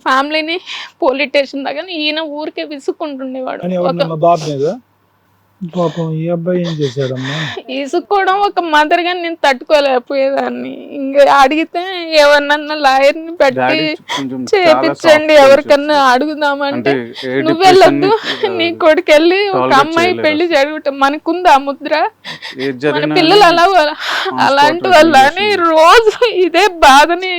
ఫ్యామిలీని police station దగ్గర ఈయన ఊరికే విసుక్కుంటుండేవాడు. అని ఎవరినమ్మా? బాబు మీద? పాపం ఈ అబ్బాయి ఏం చేశాడమ్మా? ఇసుక్కోవడం ఒక మదర్ గా నేను తట్టుకోలేకపోయేదాన్ని. ఇంకా అడిగితే ఎవరినన్నా లాయర్ని పెట్టి చేపించండి ఎవరికన్నా అడుగుదామంటే నువ్వు వెళ్ళొద్దు, నీ కొడుకు వెళ్ళి ఒక అమ్మాయి పెళ్లి జరుగుతాం మనకుంది ఆ ముద్ర, మన పిల్లలు అలాంటి వాళ్ళ అని రోజు ఇదే బాధని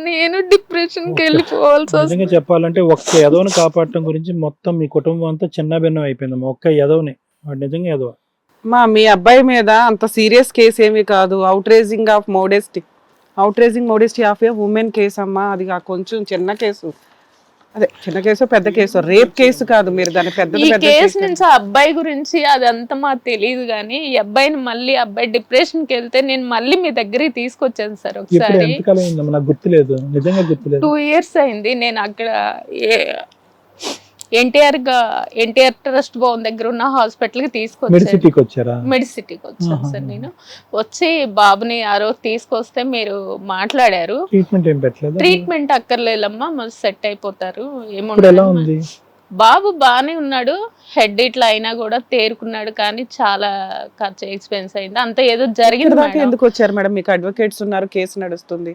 నేను డిప్రెషన్ కి వెళ్ళిపోవాల్సి వస్తుంది. నిజంగా చెప్పాలంటే ఒక్క ఎదవని కాపాడటం గురించి మొత్తం మీ కుటుంబం అంతా చిన్న భిన్నం అయిపోయింది. ఒక్క ఎదవని, వాడు నిజంగా ఎదవ. మీ అబ్బాయి మీద అంత సీరియస్ కేసు ఏమీ కాదు. Outraging modesty of A women case అమ్మా. అది కొంచెం చిన్న కేసు. అదే చిన్న కేసు పెద్ద కేసు, రేప్ కేసు కాదు. మీరు దాని పెద్ద కేసు నుంచి ఆ అబ్బాయి గురించి అదంతా మాకు తెలియదు కానీ ఈ అబ్బాయిని మళ్ళీ అబ్బాయి డిప్రెషన్ కి వెళ్తే నేను మళ్ళీ మీ దగ్గరికి తీసుకొచ్చాను సార్. ఒకసారి 2 years అయింది. నేను అక్కడ ఎన్టీఆర్ ట్రస్ట్ భవన్ దగ్గర ఉన్న హాస్పిటల్ కి తీసుకొచ్చాను. మెడిసిటీకి వచ్చాను సార్. నేను వచ్చి బాబుని ఆ రోజు తీసుకొస్తే మీరు మాట్లాడారు. ట్రీట్మెంట్ అక్కర్లేదమ్మా, సెట్ అయిపోతారు, ఏముంది. బాబు బానే ఉన్నాడు, హెడ్ ఇట్లా అయినా కూడా తేరుకున్నాడు, కానీ చాలా ఖర్చు ఎక్స్పెన్స్ అయింది. అంత ఏదో జరిగింది. ఎందుకు వచ్చారు మేడం? మీకు అడ్వకేట్స్ ఉన్నారు, కేసు నడుస్తుంది,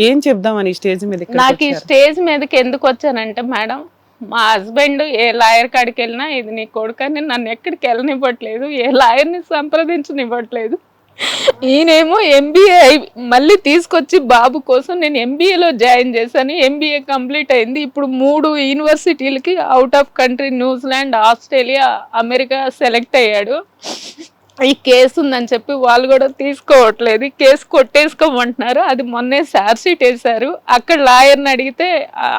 ఏం చెప్దామని స్టేజ్ మీద? నాకు ఈ స్టేజ్ మీదకి ఎందుకు వచ్చానంటే మేడం, మా హస్బెండ్ ఏ లాయర్ కాడికి వెళ్ళినా ఇది నీ కొడుకని నన్ను ఎక్కడికి వెళ్ళనివ్వట్లేదు, ఏ లాయర్ని సంప్రదించనివ్వట్లేదు. ఈయనేమో ఎంబీఏ మళ్ళీ తీసుకొచ్చి బాబు కోసం నేను ఎంబీఏలో జాయిన్ చేశాను. ఎంబీఏ కంప్లీట్ అయింది. ఇప్పుడు 3 యూనివర్సిటీలకి out of country, New Zealand, Australia, America select అయ్యాడు. ఈ కేసు ఉందని చెప్పి వాళ్ళు కూడా తీసుకోవట్లేదు, కేసు కొట్టేసుకోమంటున్నారు. అది మొన్నే ఛార్జ్షీట్ వేశారు. అక్కడ లాయర్ని అడిగితే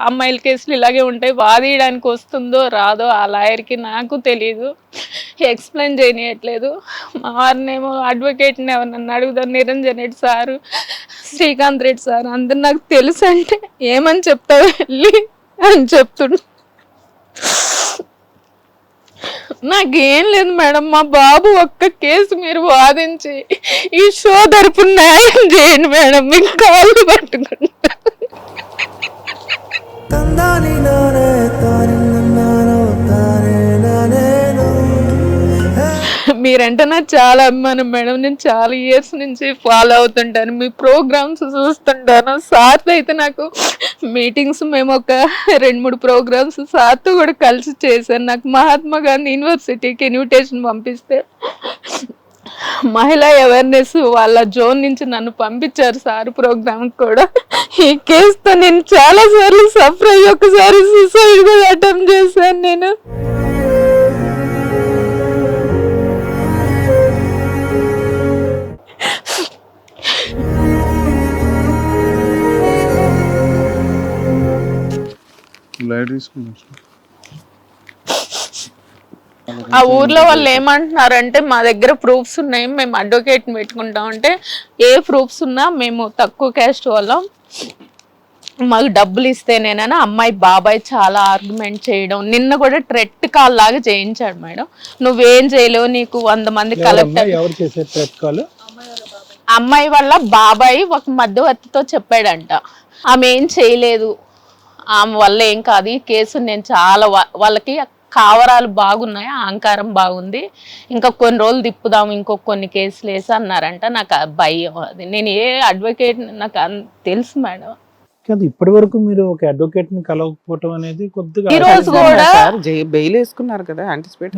అమ్మాయిల కేసులు ఇలాగే ఉంటాయి, వాదియడానికి వస్తుందో రాదో ఆ లాయర్కి నాకు తెలియదు, ఎక్స్ప్లెయిన్ చేయనియట్లేదు. మా వారినేమో అడ్వకేట్ని ఎవరన్నా అడుగుదాం, నిరంజన్ రెడ్డి సారు, శ్రీకాంత్ రెడ్డి సార్ అందరు నాకు తెలుసు అంటే ఏమని చెప్తావు వెళ్ళి అని చెప్తుండు. నాకేం లేదు మేడం, మా బాబు ఒక్క కేసు మీరు వాదించి ఈ షో తరపు న్యాయం చేయండి మేడం, మీకు కాళ్ళు పట్టుకుంటా. మీరంటే నాకు చాలా అభిమానం మేడం. నేను చాలా ఇయర్స్ నుంచి ఫాలో అవుతుంటాను, మీ ప్రోగ్రామ్స్ చూస్తుంటాను. సార్తో అయితే నాకు మీటింగ్స్, మేము ఒక 2-3 ప్రోగ్రామ్స్ సార్తో కూడా కలిసి చేశాను. నాకు మహాత్మా గాంధీ యూనివర్సిటీకి ఇన్విటేషన్ పంపిస్తే మహిళా అవేర్నెస్ వాళ్ళ జోన్ నుంచి నన్ను పంపించారు సార్ ప్రోగ్రామ్ కూడా. ఈ కేసుతో నేను చాలా సార్లు సఫర్ అయ్యి ఒకసారి సూసైడ్ కూడా అటెంప్ట్ చేశాను నేను. ఆ ఊర్లో వాళ్ళు ఏమంటున్నారంటే మా దగ్గర ప్రూఫ్స్ ఉన్నాయి, మేము అడ్వకేట్ పెట్టుకుంటాం అంటే ఏ ప్రూఫ్స్ ఉన్నా మేము తక్కువ క్యాస్ట్ వాళ్ళం, మాకు డబ్బులు ఇస్తేనేనా. అమ్మాయి బాబాయ్ చాలా ఆర్గ్యుమెంట్ చేయడం, నిన్న కూడా ట్రెట్ కాల్ లాగా చేయించాడు మేడం. నువ్వేం చేయలేవు, నీకు 100 మంది కలెక్టర్. అమ్మాయి వాళ్ళ బాబాయ్ ఒక మధ్యవర్తితో చెప్పాడంట, ఆమె ఏం చేయలేదు, ఆమె వల్ల ఏం కాదు, ఈ కేసు నేను చాలా వాళ్ళకి కావరాలు బాగున్నాయి, అహంకారం బాగుంది, ఇంకా కొన్ని రోజులు తిప్పుదాం, ఇంకో కొన్ని కేసులు వేసి అన్నారంట. నాకు భయం. అది నేను ఏ అడ్వకేట్ నాకు తెలుసు మేడం. ఇప్పటి వరకు మీరు ఒక అడ్వకేట్ ని కలవకపోవటం అనేది కొద్దిగా. ఈ రోజు కూడా బెయిల్ వేసుకున్నారు కదా యాంటిసిపేట్,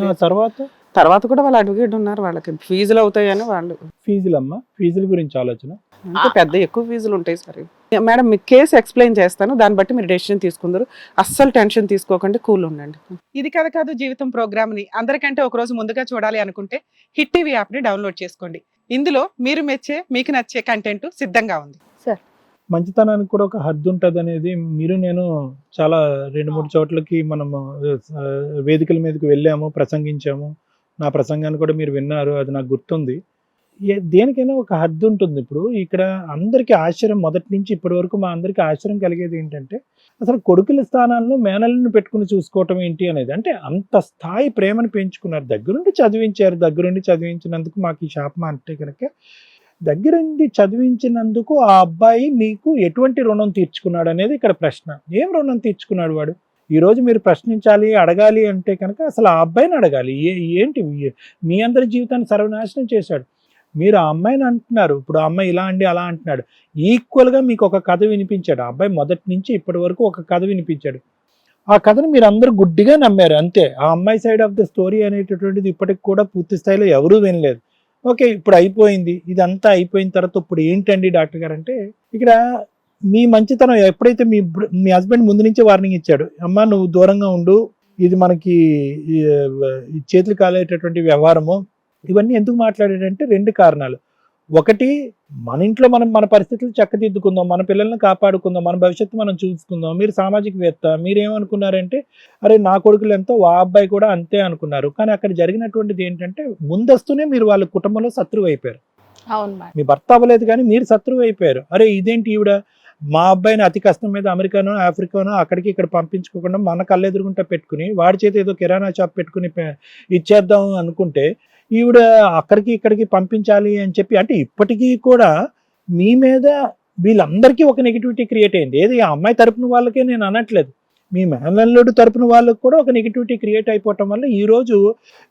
తర్వాత కూడా వాళ్ళ అడ్వకేట్ ఉన్నారు, వాళ్ళకి ఫీజులు అవుతాయని వాళ్ళు. ఫీజుల గురించి ఆలోచన అంటే పెద్ద ఎక్కువ ఫీజులు ఉంటాయి సరే మేడం. మీకు కేసు ఎక్స్ప్లెయిన్ చేస్తాను, దాన్ని బట్టి మీరు డెసిషన్ తీసుకుందరు. అస్సలు టెన్షన్ తీసుకోకండి, కూల్ ఉండండి. ఇది కథ కాదు జీవితం ప్రోగ్రామ్ ని అందరికంటే ఒక రోజు ముందుగా చూడాలి అనుకుంటే హిట్ టీవీ యాప్ ని డౌన్లోడ్ చేసుకోండి. ఇందులో మీరు మెచ్చే, మీకు నచ్చే కంటెంట్ సిద్ధంగా ఉంది. సార్, మంచితనానికి కూడా ఒక హద్దు ఉంటుంది అనేది మీరు నేను చాలా 2-3 చోట్లకి మనము వేదికల మీదకి వెళ్ళాము, ప్రసంగించాము. నా ప్రసంగాన్ని కూడా మీరు విన్నారు, అది నాకు గుర్తుంది. దేనికైనా ఒక హద్దు ఉంటుంది. ఇప్పుడు ఇక్కడ అందరికీ ఆశ్చర్యం, మొదటి నుంచి ఇప్పటి వరకు మా అందరికీ ఆశ్చర్యం కలిగేది ఏంటంటే అసలు కొడుకుల స్థానాల్లో మేనలను పెట్టుకుని చూసుకోవటం ఏంటి అనేది. అంటే అంత స్థాయి ప్రేమను పెంచుకున్నారు, దగ్గరుండి చదివించారు, దగ్గరుండి చదివించినందుకు మాకు ఈ శాపం అంటే కనుక దగ్గరుండి చదివించినందుకు ఆ అబ్బాయి మీకు ఎటువంటి రుణం తీర్చుకున్నాడు అనేది ఇక్కడ ప్రశ్న. ఏం రుణం తీర్చుకున్నాడు వాడు? ఈ రోజు మీరు ప్రశ్నించాలి, అడగాలి అంటే కనుక అసలు ఆ అబ్బాయిని అడగాలి. ఏంటి మీ అందరి జీవితాన్ని సర్వనాశనం చేశాడు. మీరు ఆ అమ్మాయిని అంటున్నారు, ఇప్పుడు ఆ అమ్మాయి ఇలా అండి అలా అంటున్నాడు. ఈక్వల్గా మీకు ఒక కథ వినిపించాడు. ఆ అబ్బాయి మొదటి నుంచి ఇప్పటి వరకు ఒక కథ వినిపించాడు. ఆ కథను మీరు అందరూ గుడ్డిగా నమ్మారు అంతే. ఆ అమ్మాయి సైడ్ ఆఫ్ ద స్టోరీ అనేటటువంటిది ఇప్పటికి కూడా పూర్తి స్థాయిలో ఎవరూ వినలేదు. ఓకే, ఇప్పుడు అయిపోయింది, ఇదంతా అయిపోయిన తర్వాత ఇప్పుడు ఏంటండి డాక్టర్ గారు అంటే, ఇక్కడ మీ మంచితనం ఎప్పుడైతే మీ హస్బెండ్ ముందు నుంచే వార్నింగ్ ఇచ్చాడు, అమ్మ నువ్వు దూరంగా ఉండు, ఇది మనకి ఈ చేతులు కాలేటటువంటి వ్యవహారము, ఇవన్నీ ఎందుకు మాట్లాడాడంటే 2 కారణాలు. ఒకటి, మన ఇంట్లో మనం మన పరిస్థితులు చక్కదిద్దుకుందాం, మన పిల్లల్ని కాపాడుకుందాం, మన భవిష్యత్తు మనం చూసుకుందాం. మీరు సామాజికవేత్త, మీరేమనుకున్నారంటే అరే నా కొడుకులు ఎంతో ఆ అబ్బాయి కూడా అంతే అనుకున్నారు. కానీ అక్కడ జరిగినటువంటిది ఏంటంటే ముందస్తునే మీరు వాళ్ళ కుటుంబంలో శత్రువు అయిపోయారు. అవును మేడం. మీ భర్త అవ్వలేదు కానీ మీరు శత్రువు అయిపోయారు. అరే ఇదేంటి ఈవిడ మా అబ్బాయిని అతి కష్టం మీద అమెరికానో ఆఫ్రికానో అక్కడికి ఇక్కడ పంపించుకోకుండా మన కళ్ళెదురుగుంటా పెట్టుకుని వాడి చేతి ఏదో కిరాణా షాప్ పెట్టుకుని ఇచ్చేద్దాం అనుకుంటే ఈవిడ అక్కడికి ఇక్కడికి పంపించాలి అని చెప్పి, అంటే ఇప్పటికీ కూడా మీ మీద వీళ్ళందరికీ ఒక నెగిటివిటీ క్రియేట్ అయింది. ఏది ఆ అమ్మాయి తరపున వాళ్ళకే నేను అనట్లేదు, మీ మేనల్లుడు తరపున వాళ్ళకు కూడా ఒక నెగిటివిటీ క్రియేట్ అయిపోవటం వల్ల ఈరోజు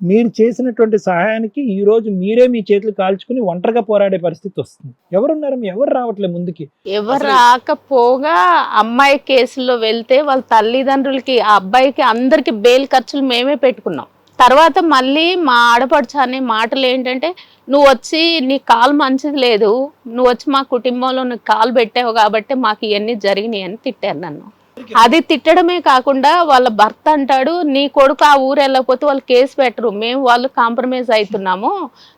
మీరు చేసినటువంటి సహాయానికి ఈరోజు మీరే మీ చేతులు కాల్చుకుని ఒంటరిగా పోరాడే పరిస్థితి వస్తుంది. ఎవరున్నారు? ఎవరు రావట్లేదు ముందుకి. ఎవరు రాకపోగా అమ్మాయి కేసులో వెళ్తే వాళ్ళ తల్లిదండ్రులకి ఆ అబ్బాయికి అందరికి బెయిల్ ఖర్చులు మేమే పెట్టుకున్నాం. తర్వాత మళ్ళీ మా ఆడపడుచు అనే మాటలు ఏంటంటే, నువ్వు వచ్చి నీ కాలు మంచిది లేదు, నువ్వు వచ్చి మా కుటుంబంలో నువ్వు కాలు పెట్టావు కాబట్టి మాకు ఇవన్నీ జరిగినాయి అని తిట్టారు నన్ను. అది తిట్టడమే కాకుండా వాళ్ళ భర్త అంటాడు, నీ కొడుకు ఆ ఊరు వెళ్ళకపోతే వాళ్ళు కేసు పెట్టరు, మేము వాళ్ళు కాంప్రమైజ్ అవుతున్నాము,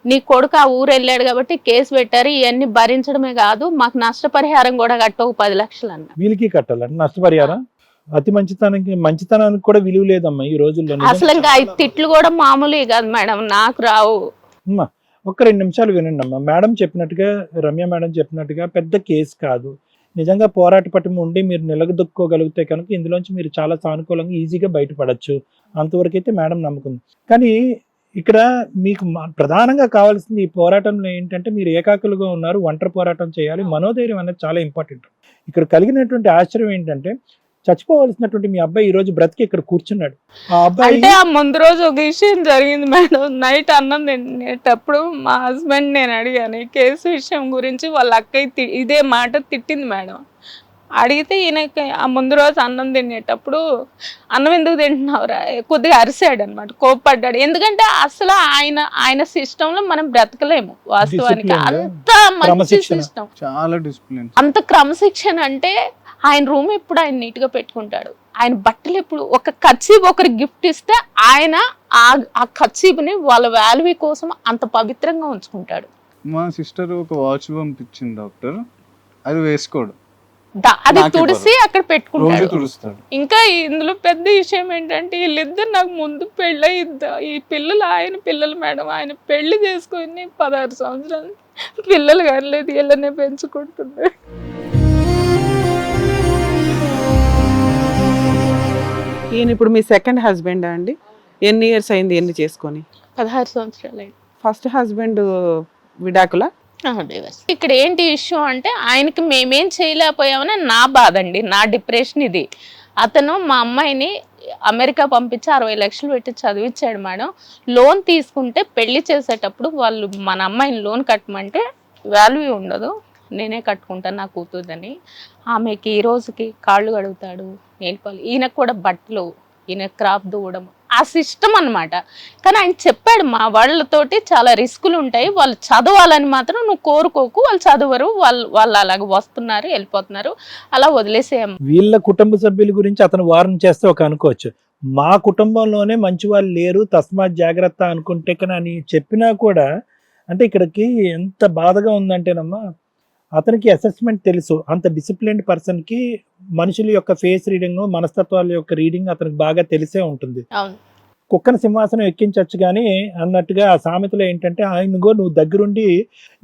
నీ కొడుకు ఆ ఊరు వెళ్ళాడు కాబట్టి కేసు పెట్టారు, ఇవన్నీ భరించడమే కాదు మాకు నష్టపరిహారం కూడా కట్టవు 10 లక్షలు అన్న. వీళ్ళకి కట్టాలంటే నష్టపరిహారం? అతి మంచితనానికి కూడా విలువ లేదమ్మా ఈ రోజుల్లో. అసలు ఇంకా 5 తిట్లు కూడా మామూలు కాదు మేడం, నాకు రావు. అమ్మా ఒక్క 2 నిమిషాలు వినండి అమ్మా. మేడం చెప్పినట్టుగా, రమ్య మేడం చెప్పినట్టుగా పెద్ద కేసు కాదు. నిజంగా పోరాట పటిమ ఉండి మీరు నిలదొక్కోగలిగితే కనుక ఇందులోంచి మీరు చాలా సానుకూలంగా ఈజీగా బయటపడచ్చు. అంతవరకు అయితే మేడం నమ్ముకుంది. కానీ ఇక్కడ మీకు ప్రధానంగా కావాల్సింది ఈ పోరాటంలో ఏంటంటే, మీరు ఏకాకులుగా ఉన్నారు, ఒంటరి పోరాటం చేయాలి, మనోధైర్యం అనేది చాలా ఇంపార్టెంట్. ఇక్కడ కలిగినటువంటి ఆశ్చర్యం ఏంటంటే, చచ్చిపోవాల్సినటువంటి మీ అబ్బాయి ఈ రోజు బ్రతికి ఇక్కడ కూర్చున్నాడు. ఆ అబ్బాయి అంటే ఆ ముందు రోజు ఒక విషయం జరిగింది మేడం. నైట్ అన్నం తినేటప్పుడు మా హస్బెండ్ నేను అడిగాను ఈ కేసు విషయం గురించి. వాళ్ళ అక్కయ్య ఇదే మాట తిట్టింది మేడం. అడిగితే ఈయనకి ఆ ముందు రోజు అన్నం తినేటప్పుడు అన్నం ఎందుకు తింటున్నావురా కొద్దిగా అరిసాడు అనమాట, కోప్పడ్డాడు. ఎందుకంటే అసలు ఆయన సిస్టంలో మనం బ్రతకలేము వాస్తవానికి. అంత మంచి సిస్టం, చాలా డిసిప్లిన్, అంత క్రమశిక్షణ. అంటే ఆయన రూమ్ ఎప్పుడు ఆయన నీట్ గా పెట్టుకుంటాడు, ఆయన బట్టలు ఎప్పుడు ఒక కర్చీఫ్ ఒకరికి గిఫ్ట్ ఇస్తే ఆయన ఆ కర్చీఫ్ని వాళ్ళ వాల్యూ కోసం అంత పవిత్రంగా ఉంచుకుంటాడు. మా సిస్టర్ ఒక వాచ్ పంపించింది డాక్టర్, అది వేసుకోడు, అది తుడిసి అక్కడ పెట్టుకుంటాడు. తుడుస్తాడు. ఇంకా ఇందులో పెద్ద విషయం ఏంటంటే, వీళ్ళిద్దరు నాకు ముందు పెళ్ళి ఈ పిల్లలు ఆయన పిల్లలు మేడం. ఆయన పెళ్లి చేసుకుని 16 సంవత్సరాలు పిల్లలు కానలేదు, వీళ్ళనే పెంచుకుంటున్నాడు. ఈయన ఇప్పుడు మీ సెకండ్ హస్బెండ్ అండి? ఎన్ని ఇయర్స్ అయింది ఎన్ని చేసుకొని? 16 సంవత్సరాలు అయింది. ఫస్ట్ హస్బెండ్ విడాకుల? ఇక్కడ ఏంటి ఇష్యూ అంటే, ఆయనకి మేమేం చేయలేకపోయామని నా బాధ అండి, నా డిప్రెషన్ ఇది. అతను మా అమ్మాయిని అమెరికా పంపించి 60 లక్షలు పెట్టి చదివించాడు మేడం. లోన్ తీసుకుంటే పెళ్లి చేసేటప్పుడు వాళ్ళు మన అమ్మాయిని లోన్ కట్టమంటే వాల్యూ ఉండదు, నేనే కట్టుకుంటాను నా కూతురుదని. ఆమెకి ఈ రోజుకి కాళ్ళు కడుగుతాడు, నేర్పాలి. ఈయనకు కూడా బట్టలు, ఈయన క్రాప్ దూవడం, ఆ సిస్టమ్ అనమాట. కానీ ఆయన చెప్పాడు మా వాళ్ళతోటి చాలా రిస్కులు ఉంటాయి, వాళ్ళు చదవాలని మాత్రం నువ్వు కోరుకోకు, వాళ్ళు చదవరు, వాళ్ళు అలాగ వస్తున్నారు వెళ్ళిపోతున్నారు, అలా వదిలేసేయమ్మ. వీళ్ళ కుటుంబ సభ్యుల గురించి అతను వార్న్ చేస్తే ఒక అనుకోవచ్చు, మా కుటుంబంలోనే మంచి వాళ్ళు లేరు తస్మాత్ జాగ్రత్త అనుకుంటే కానీ అని చెప్పినా కూడా, అంటే ఇక్కడికి ఎంత బాధగా ఉందంటేనమ్మా, అతనికి అసెస్మెంట్ తెలుసు. అంత డిసిప్లిన్డ్ పర్సన్కి మనుషుల యొక్క ఫేస్ రీడింగ్, మనస్తత్వాల యొక్క రీడింగ్ అతనికి బాగా తెలిసే ఉంటుంది. కుక్కను సింహాసనం ఎక్కించవచ్చు కానీ అన్నట్టుగా ఆ సామెతలో ఏంటంటే ఆయనగో నువ్వు దగ్గరుండి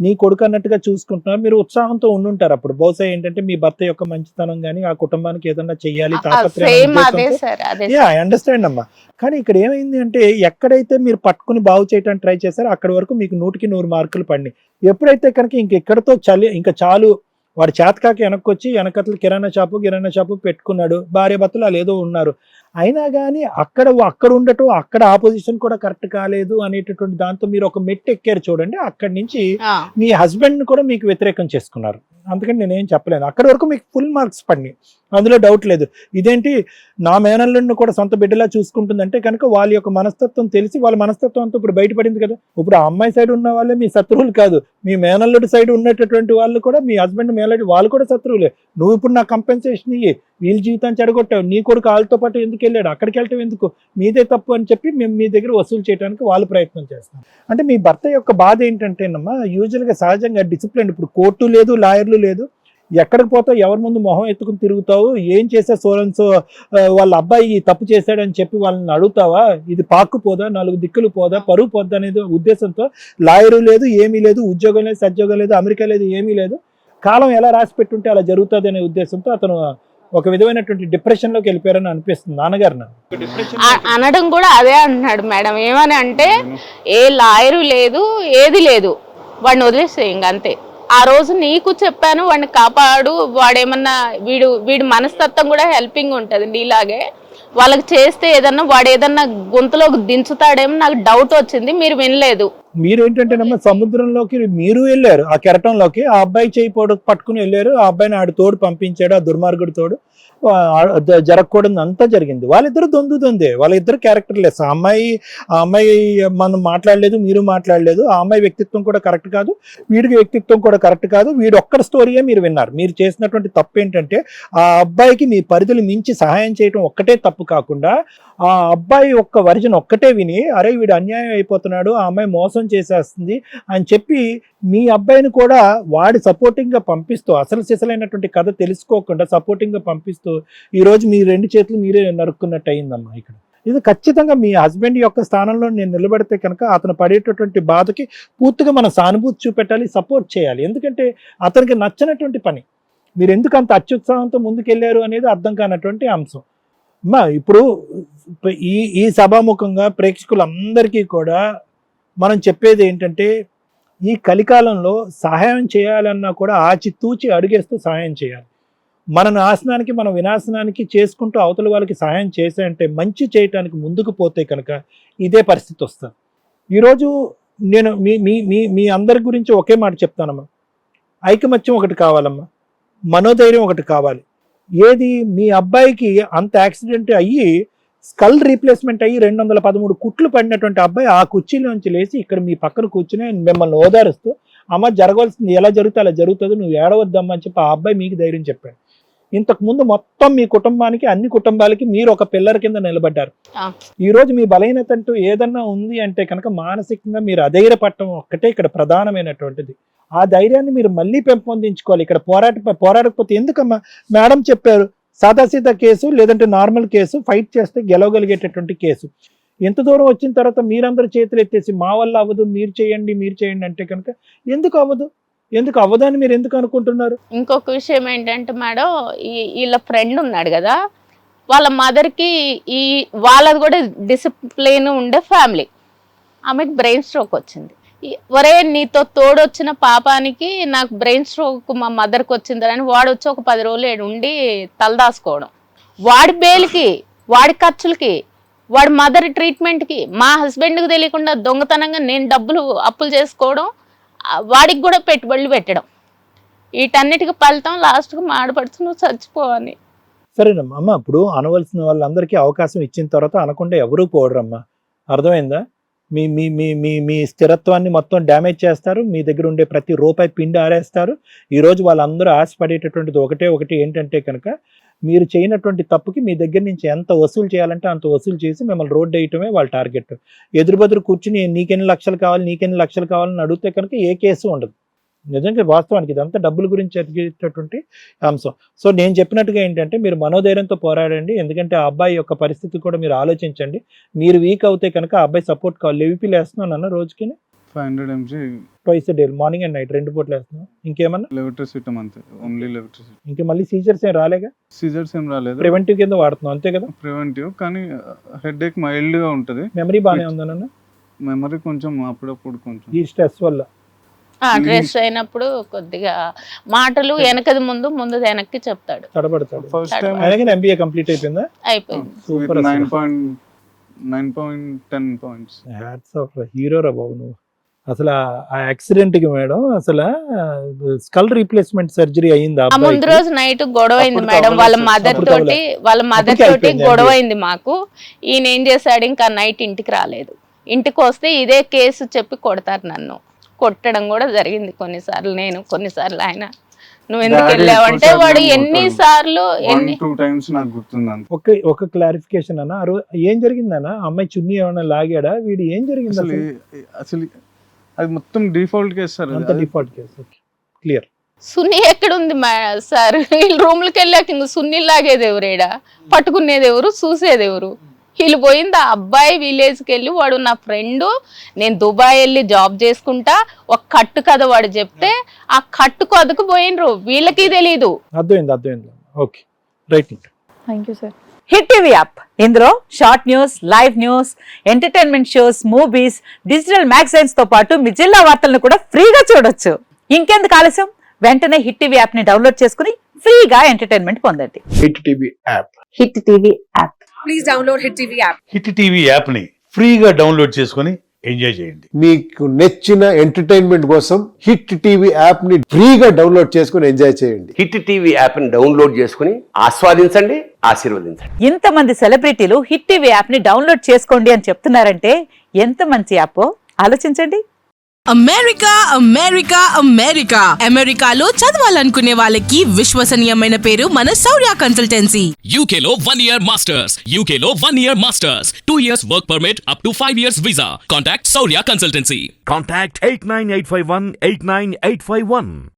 నీ కొడుకు అన్నట్టుగా చూసుకుంటున్నారు, మీరు ఉత్సాహంతో ఉండుంటారు అప్పుడు. బహుశా ఏంటంటే మీ భర్త యొక్క మంచితనం కానీ ఆ కుటుంబానికి ఏదన్నా చెయ్యాలి సేమ్ అదే సార్, అదే ఐ అండర్స్టాండ్ అమ్మా. కానీ ఇక్కడ ఏమైంది అంటే ఎక్కడైతే మీరు పట్టుకుని బాగు చేయడానికి ట్రై చేశారో అక్కడి వరకు మీకు 100కి 100 మార్కులు పడినాయి. ఎప్పుడైతే కనుక ఇంకెక్కడితో ఇంకా చాలు వాడు చేతకాకి వెనక్కొచ్చి వెనకట్ల కిరాణా షాపు పెట్టుకున్నాడు, భార్య భర్తలు వాళ్ళు ఏదో ఉన్నారు, అయినా కానీ అక్కడ ఉండటం అక్కడ ఆపోజిషన్ కూడా కరెక్ట్ కాలేదు అనేటటువంటి దాంతో మీరు ఒక మెట్టు ఎక్కారు చూడండి. అక్కడి నుంచి మీ హస్బెండ్ కూడా మీకు వ్యతిరేకం చేసుకున్నారు. అందుకని నేనేం చెప్పలేను. అక్కడి వరకు మీకు ఫుల్ మార్క్స్ పడినాయి, అందులో డౌట్ లేదు. ఇదేంటి నా మేనల్లుడిని కూడా సొంత బిడ్డలా చూసుకుంటుందంటే కనుక వాళ్ళ యొక్క మనస్తత్వం తెలిసి వాళ్ళ మనస్తత్వం అంతా ఇప్పుడు బయటపడింది కదా. ఇప్పుడు ఆ అమ్మాయి సైడ్ ఉన్న వాళ్ళే మీ శత్రువులు కాదు, మీ మేనల్లుడి సైడ్ ఉన్నటువంటి వాళ్ళు కూడా, మీ హస్బెండ్ మేనల్లుడి వాళ్ళు కూడా శత్రువులే. నువ్వు ఇప్పుడు నా కంపెన్సేషన్ ఇయ్యి, వీళ్ళ జీవితాన్ని చెడగొట్టావు, నీ కొడుకు వాళ్ళతో పాటు ఎందుకు వెళ్ళాడు, అక్కడికి వెళ్ళటం ఎందుకు, మీదే తప్పు అని చెప్పి మేము మీ దగ్గర వసూలు చేయడానికి వాళ్ళు ప్రయత్నం చేస్తాం. అంటే మీ భర్త యొక్క బాధ ఏంటంటేనమ్మా, యూజువల్గా సహజంగా డిసిప్లిన్, ఇప్పుడు కోర్టు లేదు, లాయర్లు లేదు, ఎక్కడికి పోతావు, ఎవరి ముందు మొహం ఎత్తుకుని తిరుగుతావు, ఏం చేసే సోరన్స్ వాళ్ళ అబ్బాయి తప్పు చేశాడని చెప్పి వాళ్ళని అడుగుతావా, ఇది పాక్కుపోదా, 4 దిక్కులు పోదా, పరువు పోద్దా అనేది ఉద్దేశంతో లాయరు లేదు, ఏమీ లేదు, ఉద్యోగం లేదు, సద్యోగం లేదు, అమెరికా లేదు, ఏమీ లేదు, కాలం ఎలా రాసి పెట్టుంటే అలా జరుగుతుంది అనే ఉద్దేశంతో అతను ఒక విధమైనటువంటి డిప్రెషన్ లోకి వెళ్ళిపోయారని అనిపిస్తుంది నాన్నగారు. అనడం కూడా అదే అంటున్నాడు మేడం. ఏమని అంటే ఏ లాయరు లేదు, ఏది లేదు, వాడిని వదిలేసే ఇంక అంతే. ఆ రోజు నీకు చెప్పాను వాడిని కాపాడు, వాడేమన్నా వీడి మనస్తత్వం కూడా హెల్పింగ్ ఉంటుంది నీలాగే, వాళ్ళకి చేస్తే ఏదన్నా వాడు ఏదన్నా గొంతులోకి దించుతాడేమో నాకు డౌట్ వచ్చింది, మీరు వినలేదు. మీరు ఏంటంటేనమ్మా సముద్రంలోకి మీరు వెళ్ళారు, ఆ కెరటంలోకి ఆ అబ్బాయి చేయి పట్టుకుని వెళ్ళారు, ఆ అబ్బాయిని ఆడు తోడు పంపించాడు, ఆ దుర్మార్గుడి తోడు, జరగకూడదు అంతా జరిగింది. వాళ్ళిద్దరు దొందే, వాళ్ళిద్దరు క్యారెక్టర్లెస్. ఆ అమ్మాయి మనం మాట్లాడలేదు, మీరు మాట్లాడలేదు, ఆ అమ్మాయి వ్యక్తిత్వం కూడా కరెక్ట్ కాదు, వీడికి వ్యక్తిత్వం కూడా కరెక్ట్ కాదు, వీడు ఒక్కడి స్టోరీయే మీరు విన్నారు. మీరు చేసినటువంటి తప్పు ఏంటంటే ఆ అబ్బాయికి మీ పరిధులు మించి సహాయం చేయడం ఒక్కటే తప్పు కాకుండా ఆ అబ్బాయి ఒక్క వర్జన్ ఒక్కటే విని అరే వీడు అన్యాయం అయిపోతున్నాడు, ఆ అమ్మాయి మోసం చేసేస్తుంది అని చెప్పి మీ అబ్బాయిని కూడా వాడి సపోర్టింగ్ గా పంపిస్తూ, అసలు సిసలైనటువంటి కథ తెలుసుకోకుండా సపోర్టింగ్ గా పంపిస్తూ ఈరోజు మీ 2 చేతులు మీరే నరుక్కున్నట్టు అయిందమ్మా. ఇక్కడ ఇది ఖచ్చితంగా మీ హస్బెండ్ యొక్క స్థానంలో నేను నిలబడితే కనుక అతను పడేటటువంటి బాధకి పూర్తిగా మనం సానుభూతి చూపెట్టాలి, సపోర్ట్ చేయాలి. ఎందుకంటే అతనికి నచ్చినటువంటి పని, మీరు ఎందుకు అంత అత్యుత్సాహంతో ముందుకెళ్ళారు అనేది అర్థం కానటువంటి అంశం. అమ్మా ఇప్పుడు ఈ సభాముఖంగా ప్రేక్షకులందరికీ కూడా మనం చెప్పేది ఏంటంటే ఈ కలికాలంలో సహాయం చేయాలన్నా కూడా ఆచితూచి అడుగేస్తూ సహాయం చేయాలి. మన నాశనానికి మన వినాశనానికి చేసుకుంటూ అవతల వాళ్ళకి సహాయం చేశాయంటే, మంచి చేయటానికి ముందుకు పోతే కనుక ఇదే పరిస్థితి వస్తుంది. ఈరోజు నేను మీ అందరి గురించి ఒకే మాట చెప్తానమ్మా, ఐకమత్యం ఒకటి కావాలమ్మా, మనోధైర్యం ఒకటి కావాలి. ఏది మీ అబ్బాయికి అంత యాక్సిడెంట్ అయ్యి స్కల్ రీప్లేస్మెంట్ అయ్యి 213 కుట్లు పడినటువంటి అబ్బాయి ఆ కుర్చీలోంచి లేచి ఇక్కడ మీ పక్కన కూర్చుని మిమ్మల్ని ఓదారుస్తూ అమ్మ జరగవలసింది ఎలా జరుగుతుంది అలా జరుగుతుంది, నువ్వు ఏడవద్దమ్మా అని చెప్పి ఆ అబ్బాయి మీకు ధైర్యం చెప్పాడు. ఇంతకు ముందు మొత్తం మీ కుటుంబానికి, అన్ని కుటుంబాలకి మీరు ఒక పిల్లర్ కింద నిలబడ్డారు. ఈ రోజు మీ బలహీనత అంటూ ఏదన్నా ఉంది అంటే కనుక మానసికంగా మీరు అధైర్యపడటం ఒక్కటే ఇక్కడ ప్రధానమైనటువంటిది. ఆ ధైర్యాన్ని మీరు మళ్ళీ పెంపొందించుకోవాలి. ఇక్కడ పోరాడకపోతే ఎందుకమ్మా, మేడం చెప్పారు సాదాసీదా కేసు లేదంటే నార్మల్ కేసు, ఫైట్ చేస్తే గెలవగలిగేటటువంటి కేసు. ఎంత దూరం వచ్చిన తర్వాత మీరందరూ చేతులు ఎత్తేసి మా వల్ల అవ్వదు, మీరు చేయండి అంటే కనుక ఎందుకు అవ్వదని మీరు ఎందుకు అనుకుంటున్నారు? ఇంకొక విషయం ఏంటంటే మేడం, వీళ్ళ ఫ్రెండ్ ఉన్నాడు కదా, వాళ్ళ మదర్కి వాళ్ళది కూడా డిసిప్లిన్ ఉండే ఫ్యామిలీ, ఆమెకు బ్రెయిన్ స్ట్రోక్ వచ్చింది. ఒరే నీతో తోడొచ్చిన పాపానికి నాకు బ్రెయిన్ స్ట్రోక్ మా మదర్కి వచ్చిందని వాడు వచ్చి ఒక 10 రోజులు ఉండి తలదాసుకోవడం, వాడి బెయిల్కి, వాడి ఖర్చులకి, వాడి మదర్ ట్రీట్మెంట్కి, మా హస్బెండ్కి తెలియకుండా దొంగతనంగా నేను డబ్బులు అప్పులు చేసుకోవడం, వాడికి కూడా పెట్టుబడులు పెట్టడం, వీటన్నిటికి ఫలితం లాస్ట్కి మాడపడుతు నువ్వు చచ్చిపోవని. సరేనమ్మా అమ్మ, ఇప్పుడు అనవలసిన వాళ్ళందరికీ అవకాశం ఇచ్చిన తర్వాత అనకుండా ఎవరూ పోడరమ్మా, అర్థమైందా? మీ మీ మీ మీ మీ స్థిరత్వాన్ని మొత్తం డ్యామేజ్ చేస్తారు, మీ దగ్గర ఉండే ప్రతి రూపాయి పిండి ఆరేస్తారు. ఈరోజు వాళ్ళందరూ ఆశపడేటటువంటిది ఒకటి ఏంటంటే కనుక మీరు చేయనటువంటి తప్పుకి మీ దగ్గర నుంచి ఎంత వసూలు చేయాలంటే అంత వసూలు చేసి మిమ్మల్ని రోడ్డు వేయటమే వాళ్ళ టార్గెట్. ఎదురుబెదురు కూర్చుని నీకెన్ని లక్షలు కావాలి నీకెన్ని లక్షలు కావాలని అడిగితే కనుక ఏ కేసు ఉండదు. నిజంగా వాస్తవానికి ఇదంతా డబ్బుల గురించి ఎదిగేటటువంటి అంశం. సో నేను చెప్పినట్టుగా ఏంటంటే మీరు మనోధైర్యంతో పోరాడండి. ఎందుకంటే ఆ అబ్బాయి యొక్క పరిస్థితి కూడా మీరు ఆలోచించండి. మీరు వీక్ అవుతే కనుక ఆ అబ్బాయి సపోర్ట్ కావాలి. లెవిపిల్ వేస్తున్నాను అన్న రోజుకి 500 mg twice day, morning and night 2 పూటలు వేస్తున్నాను. ఇంకేమన్నా లెవిట్రసిటమ్ అంతే, ఓన్లీ లెవిట్రసిటమ్. ఇంకా మళ్ళీ సీజర్స్ ఏం రాలేగా? సీజర్స్ ఏం రాలేదు, ప్రివెంటివ్ కింద వాడుతున్నాం అంతే కదా? ప్రివెంటివ్. కానీ హెడేక్ మైల్డ్ గా ఉంటది. మెమరీ బాగానే ఉందన్న? మెమరీ కొంచెం అప్పుడప్పుడు కొంచెం ఈ స్ట్రెస్ వల్ల డ్రెస్ అయినప్పుడు కొద్దిగా మాటలు వెనకది ముందు ముందు వెనక్కి చెప్తాడు, తడబడతాడు. ఫస్ట్ టైం అలాగే MBA కంప్లీట్ అయిపోయిందా? అయిపోయింది. Super. 9.10 points. Hats off, hero రా బాబు నువ్వు. అసలు ఆ యాక్సిడెంట్ కి మేడం అసలు స్కల్ రీప్లేస్మెంట్ సర్జరీ అయ్యింది. ఆ ముందు రోజు నైట్ గొడవ అయింది అప్పుడు మేడం, వాళ్ళ అవ్వలేదు. మదర్ అప్పుడు తోటి అప్పటికే తోటి అయిపోయింది గొడవ MBA. అయింది మాకు. ఈయన ఏం చేశాడు, ఇంకా నైట్ ఇంటికి రాలేదు. ఇంటికి వస్తే ఇదే కేసు చెప్పి కొడతారు నన్ను. కొట్టడం కూడా జరిగింది కొన్నిసార్లు, నేను కొన్నిసార్లు ఆయన. నువ్వు ఎందుకు Daddy వెళ్ళావంటే ఎక్కువ వాడు సార్లు ఎన్నిసార్లు 1-2 times నాకు గుర్తుంది అంతే. ఒక క్లారిఫికేషన్ అన్న, ఏం జరిగిందన్న? అమ్మాయి చున్నీ ఏమైనా లాగాడా? వీడు ఏం జరిగింది అసలు అసలు? అసలు అది మొత్తం డిఫాల్ట్ కేసు సార్. అంత డిఫాల్ట్ కేసు. క్లియర్. సున్ని ఎక్కడుంది సార్? వీళ్ళు రూమ్లకి వెళ్ళాక ఇంక సున్ని లాగేది ఎవరేడా, పట్టుకునేది ఎవరు, చూసేది ఎవరు? వీళ్ళు పోయింది ఆ అబ్బాయి విలేజ్కి వెళ్ళి, వాడు నా ఫ్రెండ్, నేను దుబాయ్ వెళ్ళి జాబ్ చేసుకుంటా, ఒక కట్టు కథ వాడు చెప్తే ఆ కట్టుకు అదుకు పోయినరు, వీళ్ళకి తెలీదు. అర్థమైంది. Okay, right. Thank you sir. Hit TV app, ఇందులో short news, live news, entertainment shows, movies, digital magazines తో పాటు మీ జిల్లా వార్తలను కూడా ఫ్రీగా చూడొచ్చు. ఇంకెందుకు ఆలస్యం, వెంటనే హిట్ టీవీ యాప్ ని డౌన్లోడ్ చేసుకుని ఫ్రీగా ఎంటర్టైన్మెంట్ పొందండి. Hit TV app. Hit TV app. Please download hit TV app. Hit TV యాప్ని ఫ్రీగా డౌన్లోడ్ చేసుకొని ఎంజాయ్ చేయండి. మీకు నచ్చిన ఎంటర్టైన్మెంట్ కోసం హిట్ టీవీ యాప్ ని ఫ్రీగా డౌన్లోడ్ చేసుకొని ఎంజాయ్ చేయండి. హిట్ టీవీ యాప్ని డౌన్లోడ్ చేసుకుని ఆస్వాదించండి, ఆశీర్వదించండి. ఇంతమంది సెలబ్రిటీలు హిట్ టీవీ యాప్ ని డౌన్లోడ్ చేసుకోండి అని చెప్తున్నారంటే ఎంత మంచి యాప్ ఆలోచించండి. అమెరికా అమెరికా అమెరికా అమెరికాలో చదవాలనుకునే వాళ్ళకి విశ్వసనీయమైన పేరు మన శౌర్య కన్సల్టెన్సీ. UK లో 1 year masters, UK లో 1 year masters, 2 years work permit up to 5 years visa. Contact Saurya Consultancy. Contact 89851 89851.